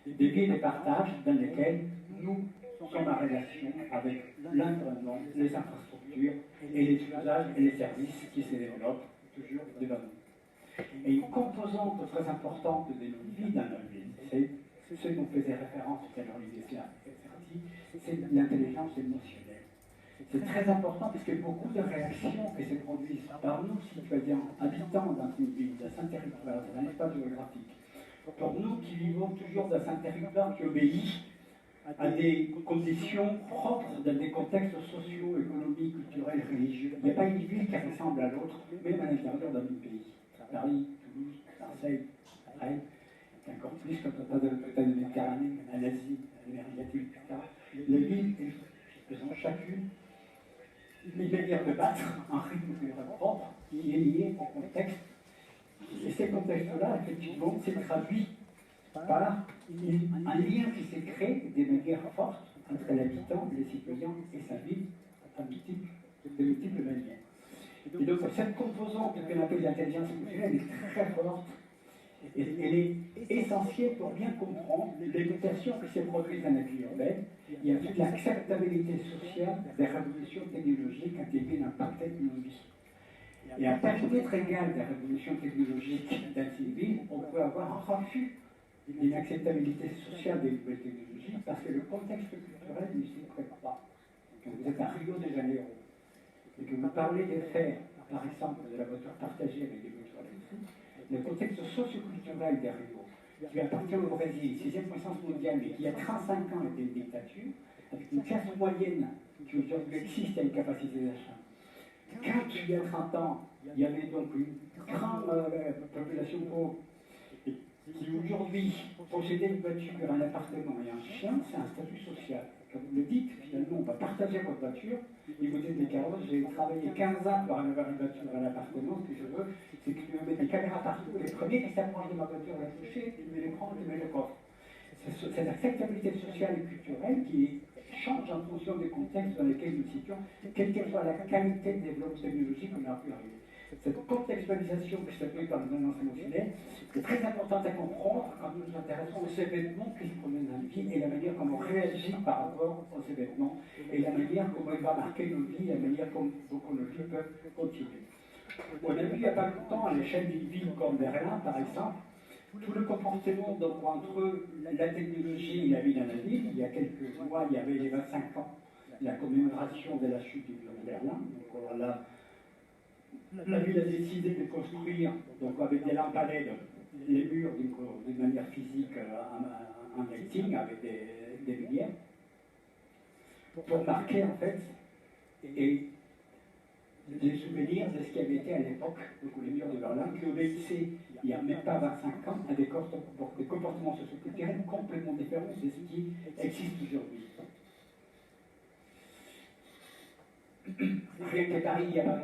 des villes de partage dans lesquelles nous sommes en relation avec l'environnement, les infrastructures et les usages et les services qui se développent toujours devant nous. Et une composante très importante de nos vies dans nos villes, c'est ce dont faisait référence tout à l'heure Olivier, c'est l'intelligence émotionnelle. C'est très important parce que beaucoup de réactions qui se produisent par nous, citoyens, habitants dans une ville, dans un territoire, dans un espace géographique, pour nous qui vivons toujours dans un territoire qui obéit à des conditions propres dans des contextes sociaux, économiques, culturels, religieux. Il n'y a pas une ville qui ressemble à l'autre, même à l'intérieur d'un pays. Paris, Toulouse, Marseille, Rennes, et encore plus quand on passe de l'autre côté de la Méditerranée, en Asie, en Amérique latine, etc. Les villes, elles ont chacune une manière de battre, un rythme propre qui est lié au contexte. Et ces contextes-là, effectivement, s'est traduit par un lien qui s'est créé de manière forte entre l'habitant, les citoyens et sa ville, de multiples manières. Et donc, cette composante que l'on appelle l'intelligence émotionnelle est très forte. Et elle est essentielle pour bien comprendre les mutations qui se produisent dans la vie urbaine et ensuite l'acceptabilité sociale des révolutions technologiques quand elles viennent impacter nos vies. Et à périmètre égal des révolutions technologiques dans ces villes, on peut avoir un refus d'une acceptabilité sociale des nouvelles technologies parce que le contexte culturel ne s'y prête pas. Quand vous êtes à Rio de Janeiro et que vous parlez de faire, par exemple, de la voiture partagée avec des voitures électriques, le contexte socio-culturel de Rio, qui appartient au Brésil, 6e puissance mondiale, mais qui il y a 35 ans était une dictature, avec une classe moyenne qui aujourd'hui existe à une capacité d'achat. Quand il y a 30 ans, il y avait donc une grande population pauvre, qui aujourd'hui possédait une voiture, un appartement et un chien, c'est un statut social. Quand vous le dites, finalement, on va partager votre voiture, et vous dites, mais Carlos, j'ai travaillé 15 ans pour avoir une voiture, un appartement, ce que je veux, c'est que tu me mets des caméras partout, les premiers qui s'approchent de ma voiture la toucher, tu me les prends, tu me les coffres. C'est cette acceptabilité sociale et culturelle qui change en fonction des contextes dans lesquels nous nous situons, quelle que soit la qualité de développement technologique qu'on a pu arriver. Cette contextualisation qui s'appelle par l'intelligence émotionnelle est très importante à comprendre quand nous nous intéressons aux événements qui se produisent dans la vie et la manière dont on réagit par rapport aux événements et la manière dont il va marquer nos vies, la manière dont nos vies peuvent continuer. On a vu il n'y a pas longtemps à l'échelle d'une ville comme Berlin, par exemple, tout le comportement donc, entre la technologie et la vie dans la ville. Il y a quelques mois, il y avait les 25 ans, la commémoration de la chute du mur de Berlin. Donc, la ville a décidé de construire, donc avec des lampadaires, les murs d'une manière physique en lighting, avec des lumières, pour marquer en fait et les souvenirs de ce qui avait été à l'époque, les murs de Berlin, qui obéissaient il n'y a même pas 25 ans à des comportements socioculturels complètement différents de ce qui existe aujourd'hui. Rien qu'à Paris, il y a